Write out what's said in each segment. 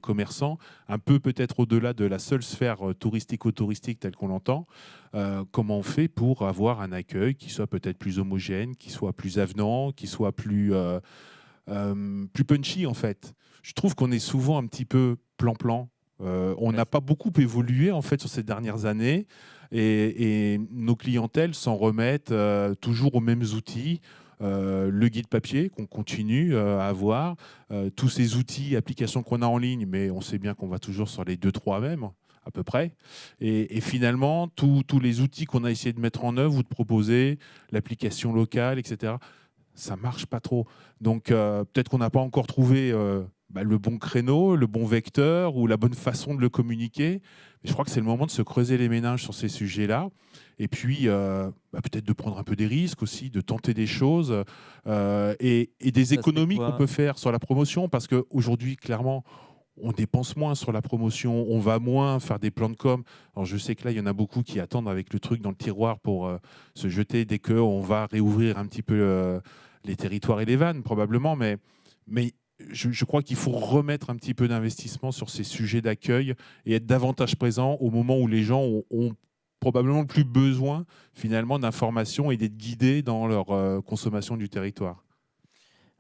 commerçants, un peu peut-être au-delà de la seule sphère touristico-touristique telle qu'on l'entend. Comment on fait pour avoir un accueil qui soit peut-être plus homogène, qui soit plus avenant, qui soit plus punchy en fait. Je trouve qu'on est souvent un petit peu plan-plan. On n'a pas beaucoup évolué en fait sur ces dernières années et nos clientèles s'en remettent toujours aux mêmes outils. Le guide papier qu'on continue à avoir, tous ces outils, applications qu'on a en ligne, mais on sait bien qu'on va toujours sur les 2-3 mêmes à peu près. Et finalement, tous les outils qu'on a essayé de mettre en œuvre ou de proposer, l'application locale, etc., ça marche pas trop. Donc peut-être qu'on n'a pas encore trouvé le bon créneau, le bon vecteur ou la bonne façon de le communiquer. Mais je crois que c'est le moment de se creuser les méninges sur ces sujets-là. Et puis peut-être de prendre un peu des risques aussi, de tenter des choses et des Ça serait économies qu'on quoi? peut faire sur la promotion. Parce qu'aujourd'hui, clairement, on dépense moins sur la promotion, on va moins faire des plans de com. Alors je sais que là, il y en a beaucoup qui attendent avec le truc dans le tiroir pour se jeter dès qu'on va réouvrir un petit peu les territoires et les vannes, probablement. Mais je crois qu'il faut remettre un petit peu d'investissement sur ces sujets d'accueil et être davantage présent au moment où les gens ont probablement plus besoin finalement d'informations et d'être guidés dans leur consommation du territoire.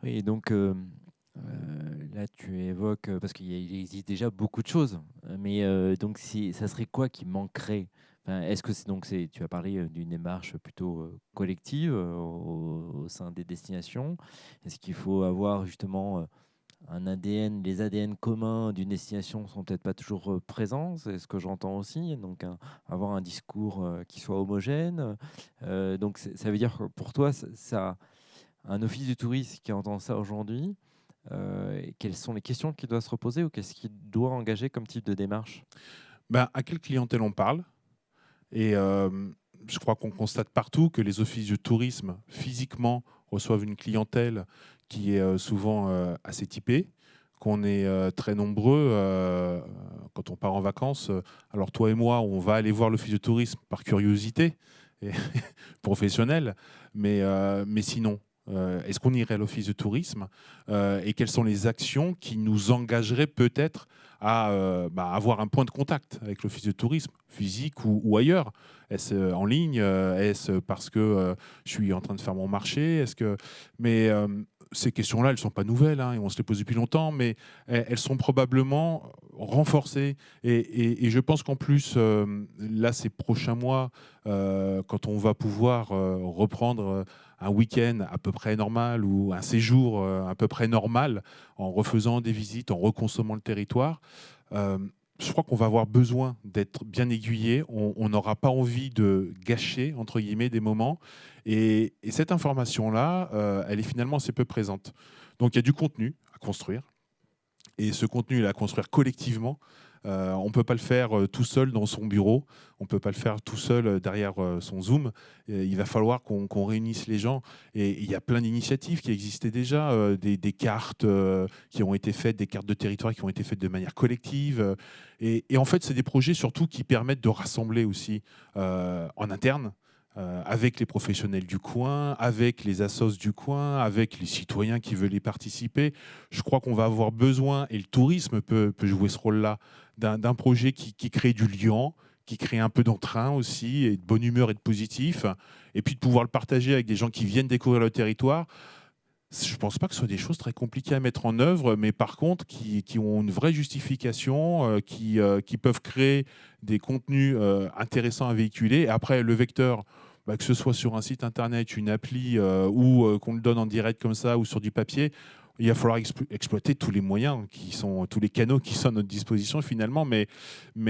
Oui, donc là, tu évoques, parce qu'il existe déjà beaucoup de choses, mais donc si, ça serait quoi qui manquerait? Enfin, est-ce que tu as parlé d'une démarche plutôt collective au sein des destinations? Est-ce qu'il faut avoir justement un ADN, les ADN communs d'une destination sont peut-être pas toujours présents, c'est ce que j'entends aussi. Donc avoir un discours qui soit homogène. Donc ça veut dire que pour toi, un office du tourisme qui entend ça aujourd'hui, quelles sont les questions qu'il doit se reposer ou qu'est-ce qu'il doit engager comme type de démarche? Ben, à quelle clientèle on parle? Et je crois qu'on constate partout que les offices de tourisme, physiquement, reçoivent une clientèle qui est souvent assez typée, qu'on est très nombreux quand on part en vacances. Alors toi et moi, on va aller voir l'office de tourisme par curiosité et professionnelle, mais sinon, est-ce qu'on irait à l'office de tourisme et quelles sont les actions qui nous engageraient peut-être à avoir un point de contact avec l'office de tourisme, physique ou ailleurs? Est-ce en ligne? Est-ce parce que je suis en train de faire mon marché? Mais ces questions-là, elles ne sont pas nouvelles, hein, et on se les pose depuis longtemps, mais elles sont probablement renforcées. Et je pense qu'en plus, là, ces prochains mois, quand on va pouvoir reprendre un week-end à peu près normal ou un séjour à peu près normal, en refaisant des visites, en reconsommant le territoire, euh, je crois qu'on va avoir besoin d'être bien aiguillé. On n'aura pas envie de gâcher, entre guillemets, des moments. Et cette information-là, elle est finalement assez peu présente. Donc il y a du contenu à construire. Et ce contenu, il est à construire collectivement. On ne peut pas le faire tout seul dans son bureau. On ne peut pas le faire tout seul derrière son Zoom. Il va falloir qu'on réunisse les gens. Et il y a plein d'initiatives qui existaient déjà, des cartes qui ont été faites, des cartes de territoire qui ont été faites de manière collective. Et en fait, c'est des projets surtout qui permettent de rassembler aussi en interne avec les professionnels du coin, avec les assos du coin, avec les citoyens qui veulent y participer. Je crois qu'on va avoir besoin, et le tourisme peut jouer ce rôle-là, d'un projet qui crée du lien, qui crée un peu d'entrain aussi, et de bonne humeur et de positif, et puis de pouvoir le partager avec des gens qui viennent découvrir le territoire. Je ne pense pas que ce soit des choses très compliquées à mettre en œuvre, mais par contre qui ont une vraie justification, qui peuvent créer des contenus intéressants à véhiculer. Et après, le vecteur, que ce soit sur un site internet, une appli ou qu'on le donne en direct comme ça ou sur du papier, il va falloir exploiter tous les moyens, tous les canaux qui sont à notre disposition finalement, mais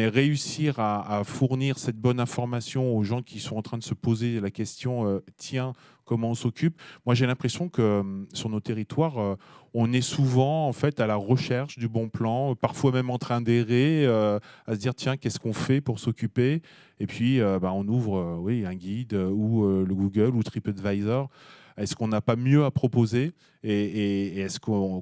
réussir à fournir cette bonne information aux gens qui sont en train de se poser la question, tiens, comment on s'occupe. Moi, j'ai l'impression que sur nos territoires, on est souvent en fait à la recherche du bon plan, parfois même en train d'errer, à se dire tiens, qu'est-ce qu'on fait pour s'occuper? Et puis, on ouvre oui, un guide ou le Google ou TripAdvisor. Est-ce qu'on n'a pas mieux à proposer et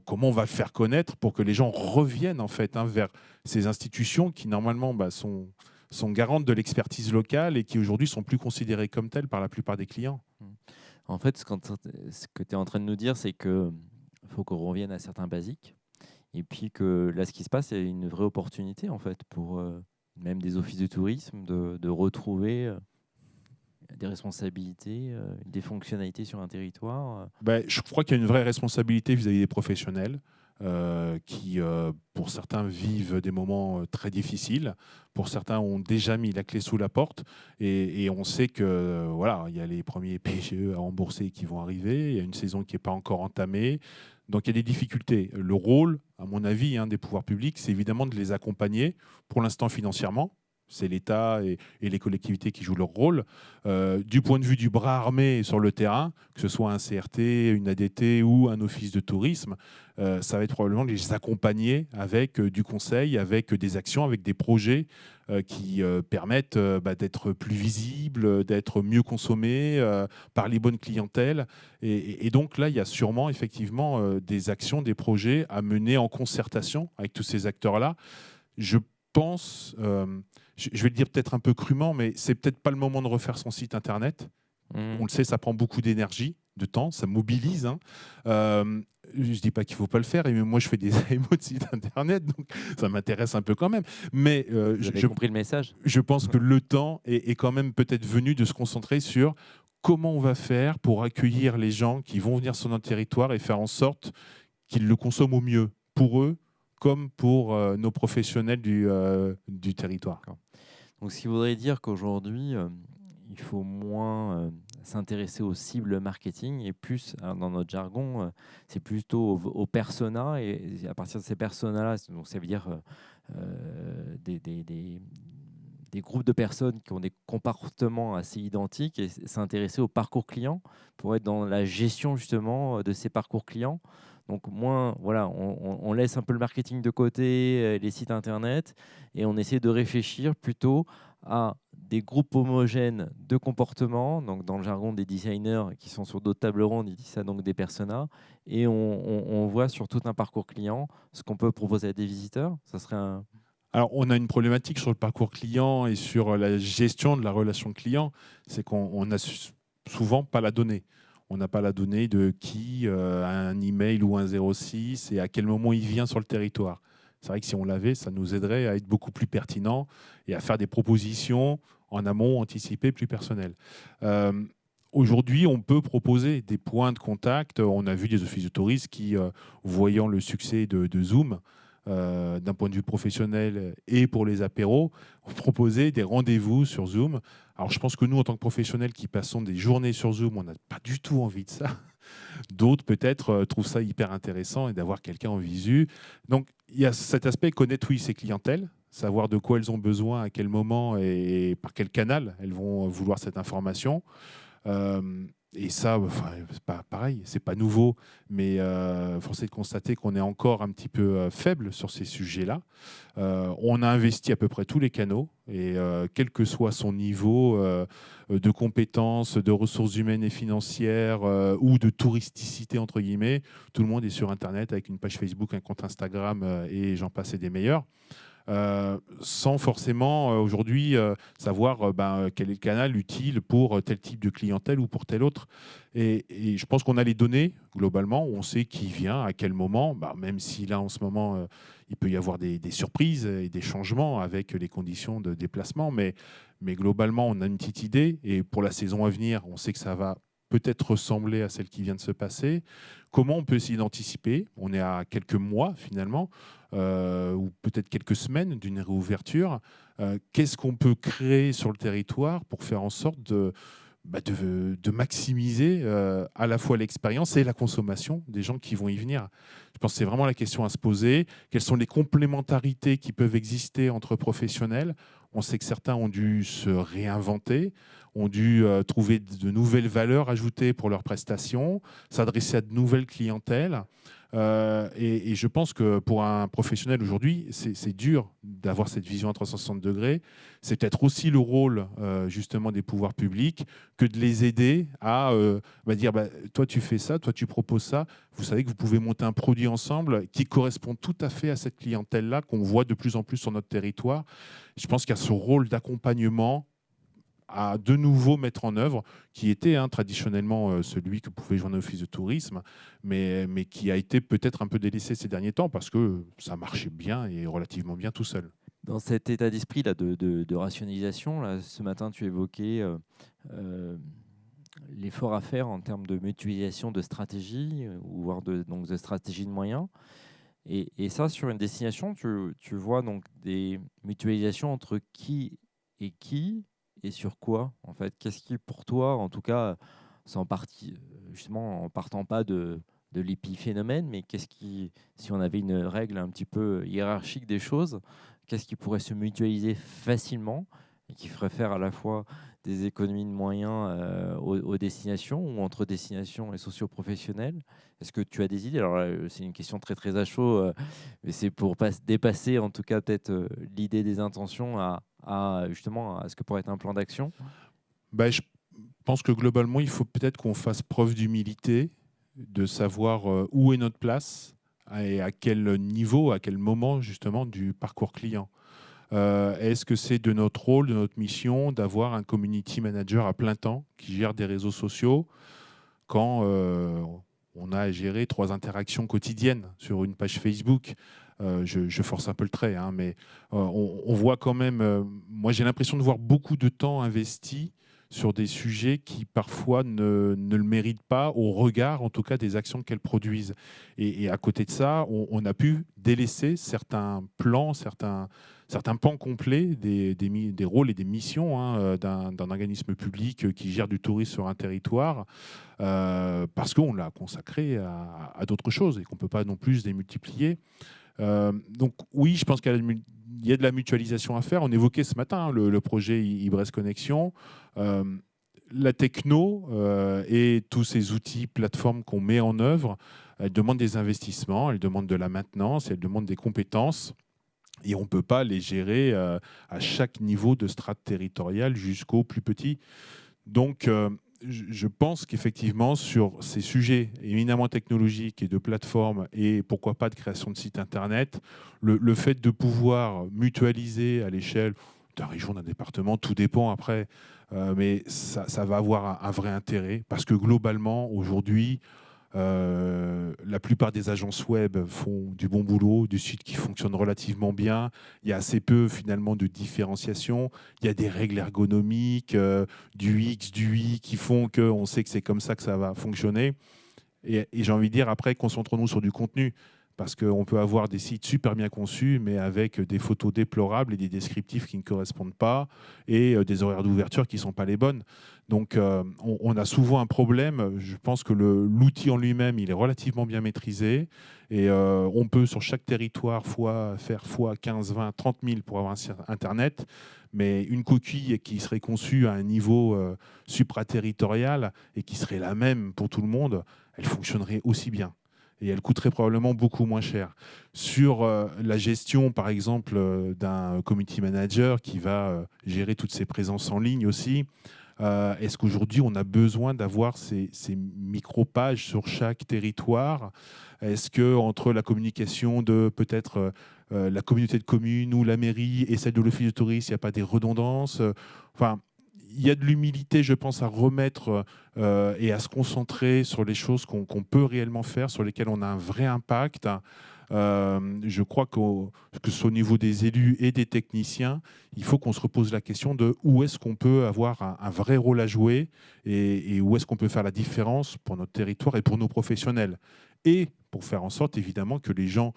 comment on va le faire connaître pour que les gens reviennent en fait vers ces institutions qui normalement sont garantes de l'expertise locale et qui aujourd'hui sont plus considérées comme telles par la plupart des clients. Mmh. En fait, ce que tu es en train de nous dire, c'est que faut qu'on revienne à certains basiques. Et puis que là, ce qui se passe, c'est une vraie opportunité en fait pour même des offices de tourisme de retrouver des responsabilités, des fonctionnalités sur un territoire. Ben, je crois qu'il y a une vraie responsabilité vis-à-vis des professionnels qui, pour certains, vivent des moments très difficiles. Pour certains, ont déjà mis la clé sous la porte. Et on sait que voilà, il y a les premiers PGE à rembourser qui vont arriver. Il y a une saison qui n'est pas encore entamée. Donc il y a des difficultés. Le rôle, à mon avis, des pouvoirs publics, c'est évidemment de les accompagner, pour l'instant financièrement. C'est l'État et les collectivités qui jouent leur rôle. Du point de vue du bras armé sur le terrain, que ce soit un CRT, une ADT ou un office de tourisme, ça va être probablement de les accompagner avec du conseil, avec des actions, avec des projets qui permettent d'être plus visibles, d'être mieux consommés par les bonnes clientèles. Et donc là, il y a sûrement effectivement des actions, des projets à mener en concertation avec tous ces acteurs-là. Je pense, je vais le dire peut-être un peu crûment, mais c'est peut-être pas le moment de refaire son site internet. On le sait, ça prend beaucoup d'énergie, de temps, ça mobilise. Je ne dis pas qu'il ne faut pas le faire, et moi je fais des AMO de site internet, donc ça m'intéresse un peu quand même. Mais Vous avez compris le message. je pense que le temps est quand même peut-être venu de se concentrer sur comment on va faire pour accueillir les gens qui vont venir sur notre territoire et faire en sorte qu'ils le consomment au mieux pour eux, comme pour nos professionnels du territoire. Donc, ce qui voudrait dire qu'aujourd'hui, il faut moins s'intéresser aux cibles marketing et plus, alors, dans notre jargon, c'est plutôt aux personas. Et à partir de ces personas-là, donc ça veut dire des groupes de personnes qui ont des comportements assez identiques et s'intéresser au parcours client pour être dans la gestion justement de ces parcours clients. Donc moins, voilà, on laisse un peu le marketing de côté, les sites internet, et on essaie de réfléchir plutôt à des groupes homogènes de comportements, donc dans le jargon des designers qui sont sur d'autres tables rondes, ils disent ça, donc des personas, et on voit sur tout un parcours client ce qu'on peut proposer à des visiteurs. Ça serait un... Alors, on a une problématique sur le parcours client et sur la gestion de la relation client, c'est qu'on n'a souvent pas la donnée. On n'a pas la donnée de qui a un email ou un 06 et à quel moment il vient sur le territoire. C'est vrai que si on l'avait, ça nous aiderait à être beaucoup plus pertinent et à faire des propositions en amont, anticipées, plus personnelles. Aujourd'hui, on peut proposer des points de contact. On a vu des offices de tourisme qui, voyant le succès de Zoom, d'un point de vue professionnel et pour les apéros, ont proposé des rendez-vous sur Zoom. Alors je pense que nous, en tant que professionnels qui passons des journées sur Zoom, on n'a pas du tout envie de ça. D'autres, peut-être, trouvent ça hyper intéressant et d'avoir quelqu'un en visu. Donc il y a cet aspect, connaître, oui, ses clientèles, savoir de quoi elles ont besoin, à quel moment et par quel canal elles vont vouloir cette information. Et ça, enfin, c'est pas pareil, c'est pas nouveau, mais force est de constater qu'on est encore un petit peu faible sur ces sujets-là. On a investi à peu près tous les canaux, et quel que soit son niveau de compétences, de ressources humaines et financières ou de touristicité, entre guillemets, tout le monde est sur Internet avec une page Facebook, un compte Instagram et j'en passe et des meilleurs. Sans forcément aujourd'hui savoir quel est le canal utile pour tel type de clientèle ou pour tel autre. Et je pense qu'on a les données, globalement, on sait qui vient, à quel moment, même si là, en ce moment, il peut y avoir des surprises et des changements avec les conditions de déplacement, mais globalement, on a une petite idée. Et pour la saison à venir, on sait que ça va peut-être ressembler à celle qui vient de se passer. Comment on peut essayer d'anticiper? On est à quelques mois, finalement, ou peut-être quelques semaines d'une réouverture. Qu'est-ce qu'on peut créer sur le territoire pour faire en sorte de maximiser à la fois l'expérience et la consommation des gens qui vont y venir? Je pense que c'est vraiment la question à se poser. Quelles sont les complémentarités qui peuvent exister entre professionnels? On sait que certains ont dû se réinventer, ont dû trouver de nouvelles valeurs ajoutées pour leurs prestations, s'adresser à de nouvelles clientèles. Et je pense que pour un professionnel aujourd'hui, c'est dur d'avoir cette vision à 360 degrés. C'est peut-être aussi le rôle justement des pouvoirs publics que de les aider à dire toi tu fais ça, toi tu proposes ça. Vous savez que vous pouvez monter un produit ensemble qui correspond tout à fait à cette clientèle-là qu'on voit de plus en plus sur notre territoire. Je pense qu'il y a ce rôle d'accompagnement à de nouveau mettre en œuvre, qui était traditionnellement celui que pouvait joindre l'Office de tourisme, mais qui a été peut-être un peu délaissé ces derniers temps parce que ça marchait bien et relativement bien tout seul. Dans cet état d'esprit là de rationalisation, là, ce matin, tu évoquais euh, l'effort à faire en termes de mutualisation de stratégie, ou voire donc de stratégie de moyens. Et ça, sur une destination, tu vois donc des mutualisations entre qui et sur quoi, en fait. Qu'est-ce qui, pour toi, en tout cas, sans partie, justement, en partant pas de l'épiphénomène, mais qu'est-ce qui, si on avait une règle un petit peu hiérarchique des choses, qu'est-ce qui pourrait se mutualiser facilement et qui ferait faire à la fois des économies de moyens aux destinations ou entre destinations et socio-professionnels? Est-ce que tu as des idées? Alors, c'est une question très très à chaud, mais c'est pour dépasser en tout cas peut-être l'idée des intentions justement à ce que pourrait être un plan d'action. Bah, je pense que globalement, il faut peut-être qu'on fasse preuve d'humilité, de savoir où est notre place et à quel niveau, à quel moment justement du parcours client. Est-ce que c'est de notre rôle, de notre mission, d'avoir un community manager à plein temps qui gère des réseaux sociaux quand on a à gérer 3 interactions quotidiennes sur une page Facebook? Je force un peu le trait, mais on voit quand même, moi j'ai l'impression de voir beaucoup de temps investi sur des sujets qui parfois ne le méritent pas au regard en tout cas des actions qu'elles produisent. Et à côté de ça, on a pu délaisser certains plans, certains pans complets des rôles et des missions d'un organisme public qui gère du tourisme sur un territoire, parce qu'on l'a consacré à d'autres choses et qu'on ne peut pas non plus se démultiplier. Donc oui, je pense qu'il y a de la mutualisation à faire. On évoquait ce matin le projet Ibres Connexion. Euh, la techno et tous ces outils, plateformes qu'on met en œuvre, elles demandent des investissements, elles demandent de la maintenance, elles demandent des compétences. Et on ne peut pas les gérer à chaque niveau de strate territoriale jusqu'au plus petit. Donc, je pense qu'effectivement, sur ces sujets éminemment technologiques et de plateformes, et pourquoi pas de création de sites Internet, le fait de pouvoir mutualiser à l'échelle d'un région, d'un département, tout dépend après, mais ça va avoir un vrai intérêt, parce que globalement, aujourd'hui, la plupart des agences web font du bon boulot, du site qui fonctionne relativement bien. Il y a assez peu finalement de différenciation. Il y a des règles ergonomiques, du X, du Y qui font qu'on sait que c'est comme ça que ça va fonctionner. Et j'ai envie de dire, après, concentrons-nous sur du contenu. Parce qu'on peut avoir des sites super bien conçus, mais avec des photos déplorables et des descriptifs qui ne correspondent pas, et des horaires d'ouverture qui ne sont pas les bonnes. Donc on a souvent un problème. Je pense que l'outil en lui-même, il est relativement bien maîtrisé. Et on peut sur chaque territoire faire fois 15, 20, 30 000 pour avoir un site Internet. Mais une coquille qui serait conçue à un niveau supraterritorial et qui serait la même pour tout le monde, elle fonctionnerait aussi bien et elle coûterait probablement beaucoup moins cher. Sur la gestion, par exemple, d'un community manager qui va gérer toutes ses présences en ligne aussi, est-ce qu'aujourd'hui, on a besoin d'avoir ces micro-pages sur chaque territoire? Est-ce que entre la communication de peut-être la communauté de communes ou la mairie et celle de l'office de tourisme, il n'y a pas des redondances? Enfin, il y a de l'humilité, je pense, à remettre et à se concentrer sur les choses qu'on peut réellement faire, sur lesquelles on a un vrai impact. Je crois que ce soit au niveau des élus et des techniciens, il faut qu'on se repose la question de où est-ce qu'on peut avoir un vrai rôle à jouer et où est-ce qu'on peut faire la différence pour notre territoire et pour nos professionnels. Et pour faire en sorte, évidemment, que les gens,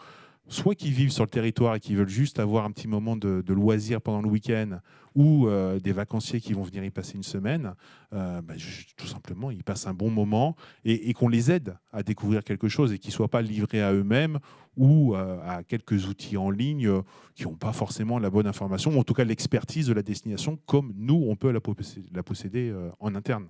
soit qui vivent sur le territoire et qui veulent juste avoir un petit moment de loisir pendant le week-end, ou des vacanciers qui vont venir y passer une semaine, tout simplement, ils passent un bon moment et qu'on les aide à découvrir quelque chose et qu'ils ne soient pas livrés à eux-mêmes ou à quelques outils en ligne qui n'ont pas forcément la bonne information, ou en tout cas l'expertise de la destination, comme nous, on peut la posséder en interne.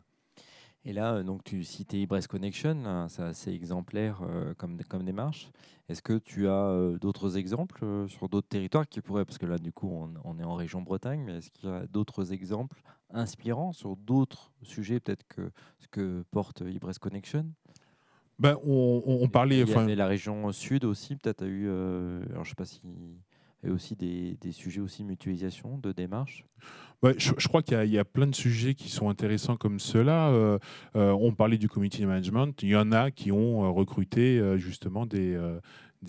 Et là, donc tu citais Ibres Connection, hein, c'est assez exemplaire comme démarche. Est-ce que tu as d'autres exemples sur d'autres territoires qui pourraient, parce que là, du coup, on est en région Bretagne, mais est-ce qu'il y a d'autres exemples inspirants sur d'autres sujets, peut-être que ce que porte Ibres Connection? On parlait, Il y enfin, avait la région sud aussi, peut-être a eu, alors je sais pas si et aussi des sujets aussi de mutualisation, de démarches? Ouais, je crois qu'il y a plein de sujets qui sont intéressants comme ceux-là. On parlait du community management. Il y en a qui ont recruté justement des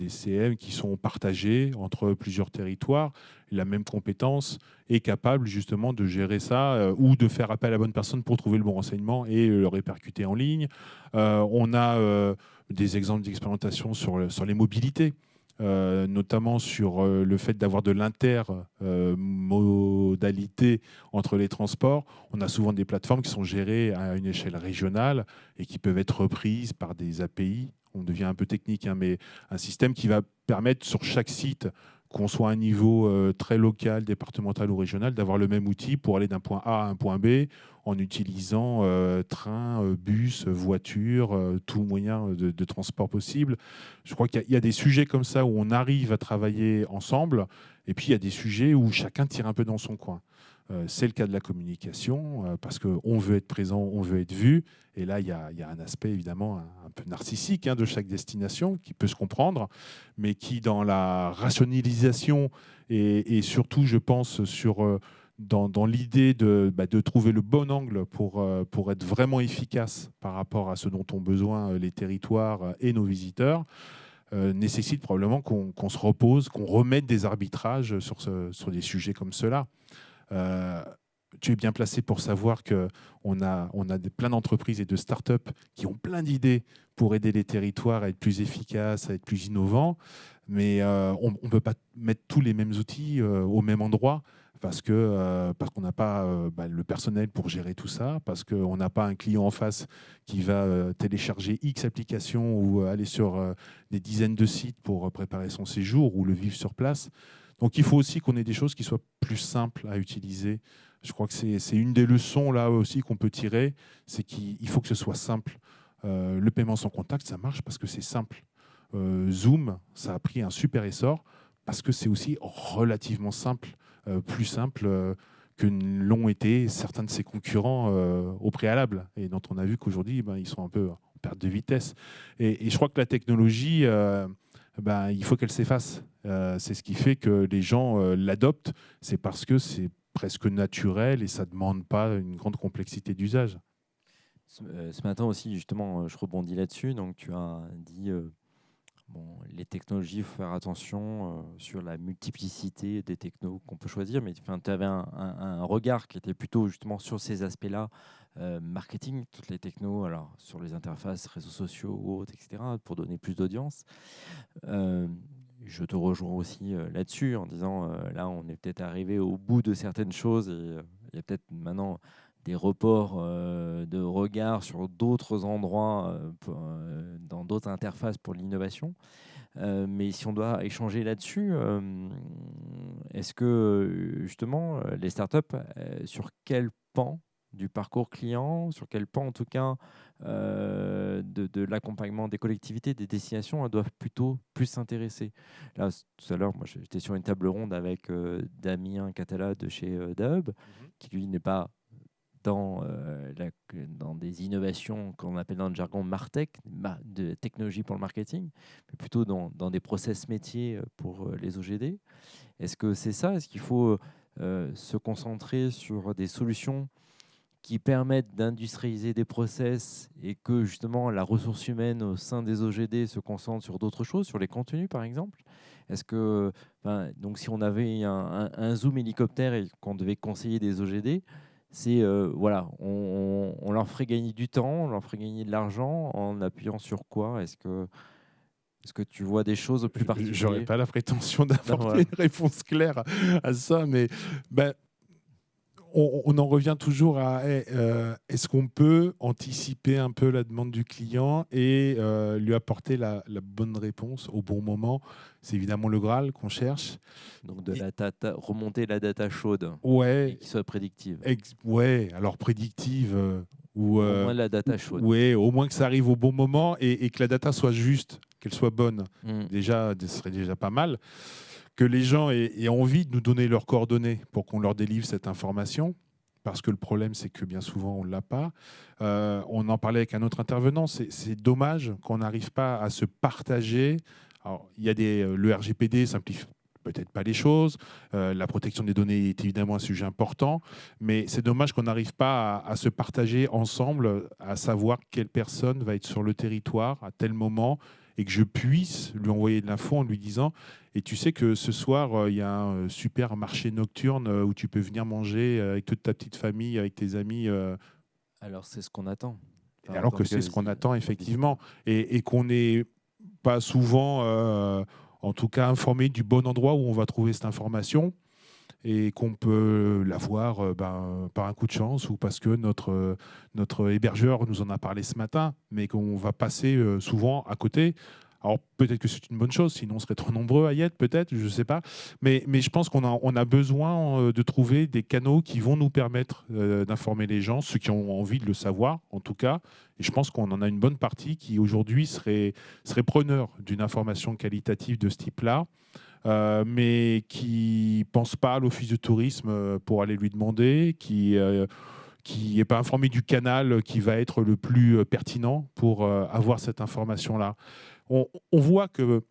CM qui sont partagés entre plusieurs territoires. La même compétence est capable justement de gérer ça ou de faire appel à la bonne personne pour trouver le bon renseignement et le répercuter en ligne. On a des exemples d'expérimentation sur les mobilités. Notamment sur le fait d'avoir de l'intermodalité entre les transports. On a souvent des plateformes qui sont gérées à une échelle régionale et qui peuvent être reprises par des API. On devient un peu technique, hein, mais un système qui va permettre sur chaque site, qu'on soit à un niveau très local, départemental ou régional, d'avoir le même outil pour aller d'un point A à un point B en utilisant train, bus, voiture, tout moyen de transport possible. Je crois qu'il y a des sujets comme ça où on arrive à travailler ensemble, et puis il y a des sujets où chacun tire un peu dans son coin. C'est le cas de la communication, parce qu'on veut être présent, on veut être vu. Et là, il y a un aspect évidemment un peu narcissique de chaque destination qui peut se comprendre, mais qui, dans la rationalisation et surtout, je pense, dans l'idée de trouver le bon angle pour être vraiment efficace par rapport à ce dont ont besoin les territoires et nos visiteurs, nécessite probablement qu'on se repose, qu'on remette des arbitrages sur des sujets comme ceux-là. Euh, Tu es bien placé pour savoir qu'on a plein d'entreprises et de startups qui ont plein d'idées pour aider les territoires à être plus efficaces, à être plus innovants, mais on ne peut pas mettre tous les mêmes outils au même endroit parce qu'on n'a pas le personnel pour gérer tout ça, parce qu'on n'a pas un client en face qui va télécharger X applications ou aller sur des dizaines de sites pour préparer son séjour ou le vivre sur place. Donc il faut aussi qu'on ait des choses qui soient plus simples à utiliser. Je crois que c'est une des leçons là aussi qu'on peut tirer, c'est qu'il faut que ce soit simple. Le paiement sans contact, ça marche parce que c'est simple. Zoom, ça a pris un super essor parce que c'est aussi relativement simple, plus simple que l'ont été certains de ses concurrents au préalable, et dont on a vu qu'aujourd'hui, ils sont un peu en perte de vitesse. Et je crois que la technologie, il faut qu'elle s'efface. C'est ce qui fait que les gens l'adoptent, c'est parce que c'est presque naturel et ça ne demande pas une grande complexité d'usage. Ce matin aussi, justement, je rebondis là-dessus. Donc, tu as dit, bon, les technologies, il faut faire attention sur la multiplicité des technos qu'on peut choisir. Mais tu avais un regard qui était plutôt justement sur ces aspects-là, marketing, toutes les technos, alors sur les interfaces, réseaux sociaux, autres, etc., pour donner plus d'audience. Je te rejoins aussi là-dessus en disant, là, on est peut-être arrivé au bout de certaines choses et il y a peut-être maintenant des reports de regard sur d'autres endroits, dans d'autres interfaces pour l'innovation. Mais si on doit échanger là-dessus, est-ce que justement les startups, sur quel pan du parcours client, sur quel pan en tout cas de l'accompagnement des collectivités, des destinations, elles doivent plutôt plus s'intéresser? Là, tout à l'heure, moi j'étais sur une table ronde avec Damien Catala de chez Daub, qui lui n'est pas dans des innovations qu'on appelle dans le jargon MarTech, de technologie pour le marketing, mais plutôt dans des process métiers pour les OGD. Est-ce que c'est ça? Est-ce qu'il faut se concentrer sur des solutions qui permettent d'industrialiser des process et que justement la ressource humaine au sein des OGD se concentre sur d'autres choses, sur les contenus par exemple? Est-ce que, donc si on avait un zoom hélicoptère et qu'on devait conseiller des OGD, c'est voilà, on leur ferait gagner du temps, on leur ferait gagner de l'argent en appuyant sur quoi? Est-ce que tu vois des choses plus Je n'aurais particulières? pas la prétention d'apporter Voilà. une réponse claire à ça, mais on en revient toujours à est-ce qu'on peut anticiper un peu la demande du client et lui apporter la bonne réponse au bon moment. C'est évidemment le Graal qu'on cherche. Donc de Et, la data, remonter la data chaude et ouais, qui soit prédictive. ouais, alors prédictive Au moins la data chaude. ouais, au moins que ça arrive au bon moment et que la data soit juste, qu'elle soit bonne. Mm. Déjà, ce serait déjà pas mal. Que les gens aient envie de nous donner leurs coordonnées pour qu'on leur délivre cette information. Parce que le problème, c'est que bien souvent, on ne l'a pas. On en parlait avec un autre intervenant. C'est dommage qu'on n'arrive pas à se partager. Alors, il y a le RGPD simplifie peut-être pas les choses. La protection des données est évidemment un sujet important, mais c'est dommage qu'on n'arrive pas à se partager ensemble, à savoir quelle personne va être sur le territoire à tel moment et que je puisse lui envoyer de l'info en lui disant et tu sais que ce soir, il y a un super marché nocturne où tu peux venir manger avec toute ta petite famille, avec tes amis. Alors, c'est ce qu'on attend. Enfin, en Alors tant que c'est ce qu'on attend effectivement. visiteur. Et qu'on n'est pas souvent, en tout cas, informé du bon endroit où on va trouver cette information et qu'on peut l'avoir par un coup de chance ou parce que notre hébergeur nous en a parlé ce matin, mais qu'on va passer souvent à côté. Alors peut-être que c'est une bonne chose, sinon on serait trop nombreux à y être, peut-être, je ne sais pas. Mais je pense qu'on a besoin de trouver des canaux qui vont nous permettre d'informer les gens, ceux qui ont envie de le savoir en tout cas. Et je pense qu'on en a une bonne partie qui aujourd'hui serait preneur d'une information qualitative de ce type-là. Mais qui ne pense pas à l'office de tourisme pour aller lui demander, qui n'est pas informé du canal qui va être le plus pertinent pour avoir cette information-là. On voit que,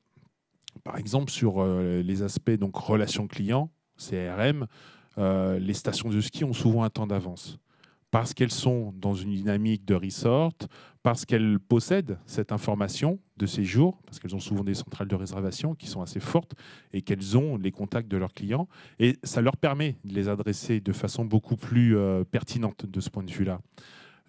par exemple, sur les aspects donc relations clients, CRM, les stations de ski ont souvent un temps d'avance parce qu'elles sont dans une dynamique de resort, parce qu'elles possèdent cette information de séjour, parce qu'elles ont souvent des centrales de réservation qui sont assez fortes et qu'elles ont les contacts de leurs clients. Et ça leur permet de les adresser de façon beaucoup plus pertinente de ce point de vue-là.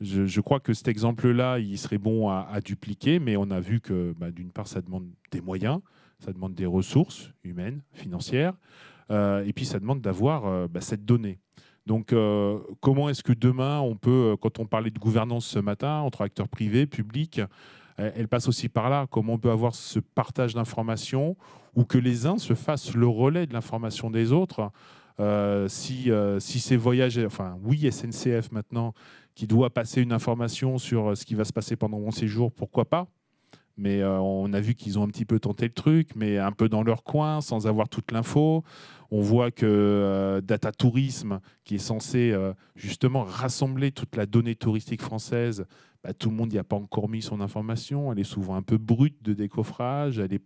Je crois que cet exemple-là, il serait bon à dupliquer, mais on a vu que d'une part, ça demande des moyens, ça demande des ressources humaines, financières, et puis ça demande d'avoir cette donnée. Donc, comment est-ce que demain, on peut, quand on parlait de gouvernance ce matin, entre acteurs privés, publics, elle passe aussi par là. Comment on peut avoir ce partage d'informations ou que les uns se fassent le relais de l'information des autres si ces voyages, enfin oui, SNCF maintenant, qui doit passer une information sur ce qui va se passer pendant mon séjour, pourquoi pas? Mais on a vu qu'ils ont un petit peu tenté le truc, mais un peu dans leur coin, sans avoir toute l'info. On voit que Data Tourisme, qui est censé justement rassembler toute la donnée touristique française, tout le monde n'y a pas encore mis son information. Elle est souvent un peu brute de décoffrage. Elle n'est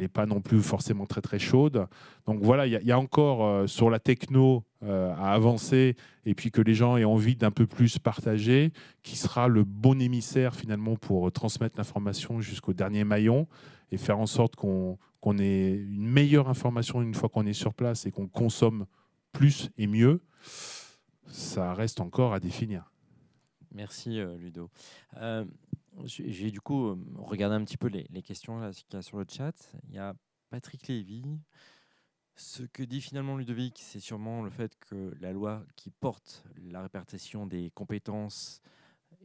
pas non plus forcément très très chaude. Donc voilà, il y a encore sur la techno à avancer et puis que les gens aient envie d'un peu plus partager, qui sera le bon émissaire finalement pour transmettre l'information jusqu'au dernier maillon et faire en sorte qu'on ait une meilleure information une fois qu'on est sur place et qu'on consomme plus et mieux. Ça reste encore à définir. Merci Ludo. J'ai du coup regardé un petit peu les questions là, qu'il y a sur le chat. Il y a Patrick Lévy. Ce que dit finalement Ludovic, c'est sûrement le fait que la loi qui porte la répartition des compétences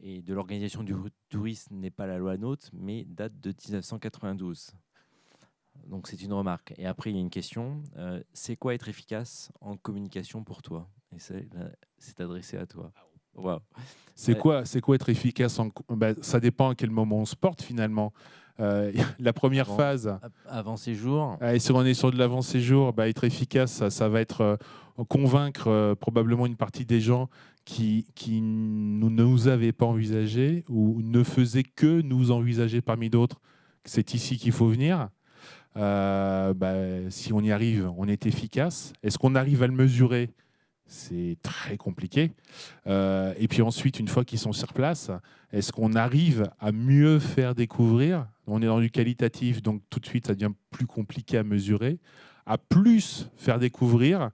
et de l'organisation du tourisme n'est pas la loi NOTE, mais date de 1992. Donc c'est une remarque. Et après, il y a une question. C'est quoi être efficace en communication pour toi? Et c'est adressé à toi. Wow. C'est quoi être efficace ça dépend à quel moment on se porte finalement. La première phase. Avant séjour. Et si on est sur de l'avant-séjour, être efficace, ça va être convaincre probablement une partie des gens qui ne nous avaient pas envisagé ou ne faisaient que nous envisager parmi d'autres. C'est ici qu'il faut venir. Si on y arrive, on est efficace. Est-ce qu'on arrive à le mesurer? C'est très compliqué. Et puis ensuite, une fois qu'ils sont sur place, est-ce qu'on arrive à mieux faire découvrir? On est dans du qualitatif, donc tout de suite, ça devient plus compliqué à mesurer. À plus faire découvrir.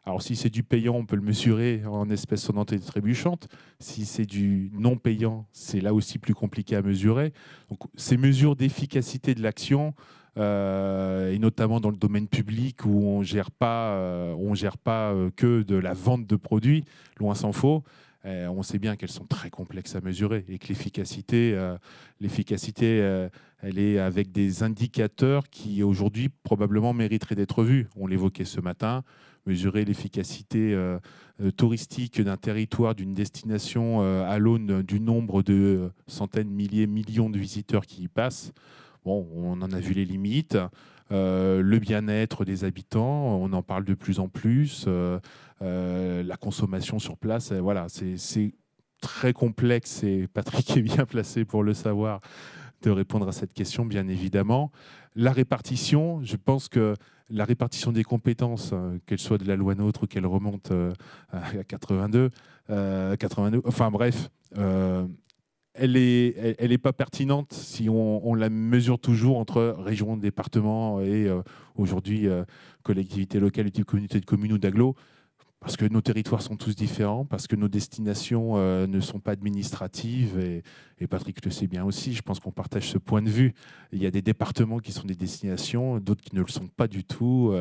Alors, si c'est du payant, on peut le mesurer en espèces sonnantes et trébuchantes. Si c'est du non payant, c'est là aussi plus compliqué à mesurer. Donc, ces mesures d'efficacité de l'action, et notamment dans le domaine public où on gère pas que de la vente de produits, loin s'en faut. On sait bien qu'elles sont très complexes à mesurer et que l'efficacité, elle est avec des indicateurs qui aujourd'hui probablement mériteraient d'être vus. On l'évoquait ce matin, mesurer l'efficacité touristique d'un territoire, d'une destination à l'aune du nombre de centaines, milliers, millions de visiteurs qui y passent. Bon, on en a vu les limites. Le bien-être des habitants, on en parle de plus en plus. La consommation sur place, voilà, c'est très complexe et Patrick est bien placé pour le savoir. de répondre à cette question, bien évidemment. La répartition, je pense que la répartition des compétences, qu'elle soit de la loi NOTRe ou qu'elle remonte à 82, enfin bref, elle est pas pertinente si on la mesure toujours entre région, département et aujourd'hui collectivité locale, type communauté de communes ou d'agglo. Parce que nos territoires sont tous différents, parce que nos destinations ne sont pas administratives, et Patrick le sait bien aussi, je pense qu'on partage ce point de vue. Il y a des départements qui sont des destinations, d'autres qui ne le sont pas du tout.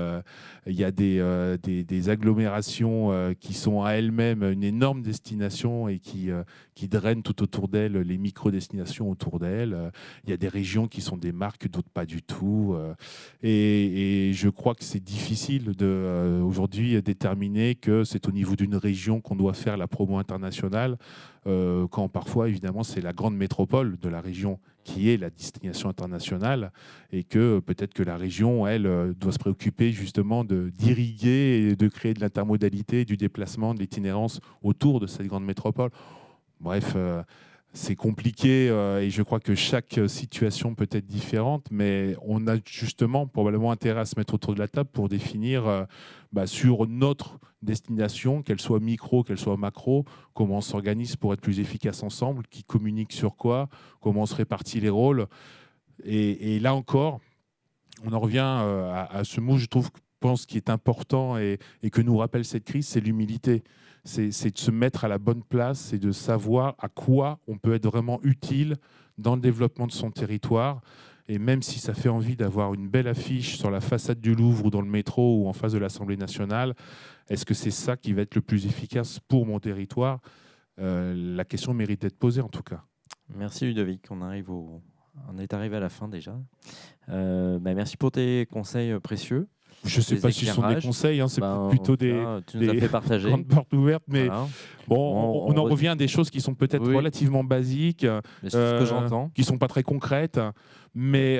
Il y a des agglomérations qui sont à elles-mêmes une énorme destination et qui drainent tout autour d'elles les micro-destinations autour d'elles. Il y a des régions qui sont des marques, d'autres pas du tout. Et je crois que c'est difficile aujourd'hui déterminer que c'est au niveau d'une région qu'on doit faire la promo internationale, quand parfois, évidemment, c'est la grande métropole de la région qui est la destination internationale, et que peut-être que la région, elle, doit se préoccuper justement d'irriguer et de créer de l'intermodalité, du déplacement, de l'itinérance autour de cette grande métropole. Bref, c'est compliqué et je crois que chaque situation peut être différente, mais on a justement probablement intérêt à se mettre autour de la table pour définir sur notre destination, qu'elle soit micro, qu'elle soit macro, comment on s'organise pour être plus efficace ensemble, qui communique sur quoi, comment on se répartit les rôles. Et là encore, on en revient à ce mot, je pense, qui est important et que nous rappelle cette crise, c'est l'humilité. C'est de se mettre à la bonne place et de savoir à quoi on peut être vraiment utile dans le développement de son territoire. Et même si ça fait envie d'avoir une belle affiche sur la façade du Louvre ou dans le métro ou en face de l'Assemblée nationale, est-ce que c'est ça qui va être le plus efficace pour mon territoire ? La question mérite d'être posée en tout cas. Merci Ludovic, on est arrivé à la fin déjà. Merci pour tes conseils précieux. Je ne sais pas si ce sont des conseils, c'est plutôt des grandes portes ouvertes, mais voilà. On en revient à des choses qui sont peut-être relativement basiques, que j'entends, qui ne sont pas très concrètes, mais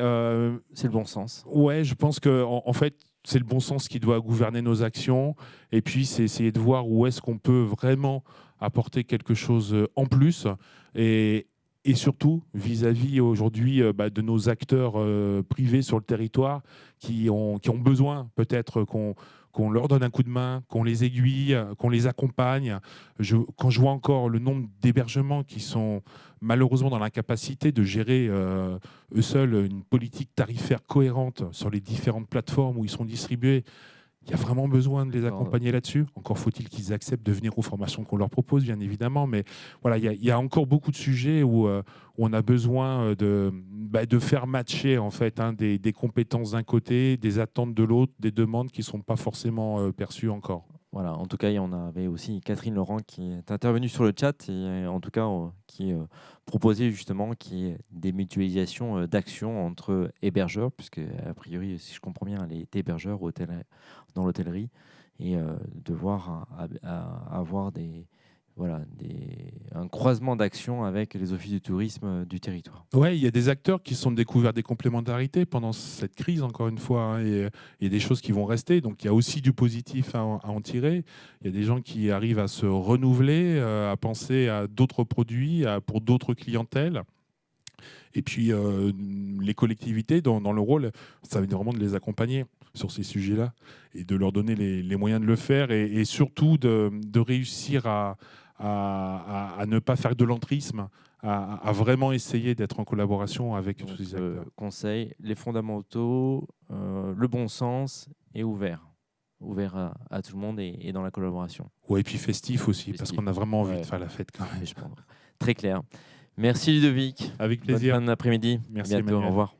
c'est le bon sens. Ouais, je pense que en fait, c'est le bon sens qui doit gouverner nos actions, et puis c'est essayer de voir où est-ce qu'on peut vraiment apporter quelque chose en plus, et surtout vis-à-vis aujourd'hui de nos acteurs privés sur le territoire qui ont besoin peut-être qu'on leur donne un coup de main, qu'on les aiguille, qu'on les accompagne. Quand je vois encore le nombre d'hébergements qui sont malheureusement dans l'incapacité de gérer eux seuls une politique tarifaire cohérente sur les différentes plateformes où ils sont distribués, il y a vraiment besoin de les accompagner là-dessus. Encore faut-il qu'ils acceptent de venir aux formations qu'on leur propose, bien évidemment. Mais voilà, il y a encore beaucoup de sujets où on a besoin de faire matcher en fait, des compétences d'un côté, des attentes de l'autre, des demandes qui ne sont pas forcément perçues encore. Voilà, en tout cas, on avait aussi Catherine Laurent qui est intervenue sur le chat et en tout cas qui proposait justement qu'il y ait des mutualisations d'actions entre hébergeurs, puisque a priori, si je comprends bien, elle est hébergeur dans l'hôtellerie, et devoir avoir un croisement d'actions avec les offices du tourisme du territoire. Oui, il y a des acteurs qui se sont découverts des complémentarités pendant cette crise, encore une fois, et il y a des choses qui vont rester. Donc il y a aussi du positif à en tirer. Il y a des gens qui arrivent à se renouveler, à penser à d'autres produits, pour d'autres clientèles. Et puis les collectivités, dans le rôle, ça va être vraiment de les accompagner sur ces sujets-là et de leur donner les moyens de le faire, et surtout de réussir à ne pas faire de l'entrisme, à vraiment essayer d'être en collaboration avec tous les acteurs. Conseil, les fondamentaux, le bon sens et ouvert à tout le monde et dans la collaboration. Ouais, et puis festif aussi, parce qu'on a vraiment envie de faire la fête quand même. Très clair. Merci Ludovic. Avec plaisir. Bonne fin d'après-midi. Merci. À bientôt. Emmanuel. Au revoir.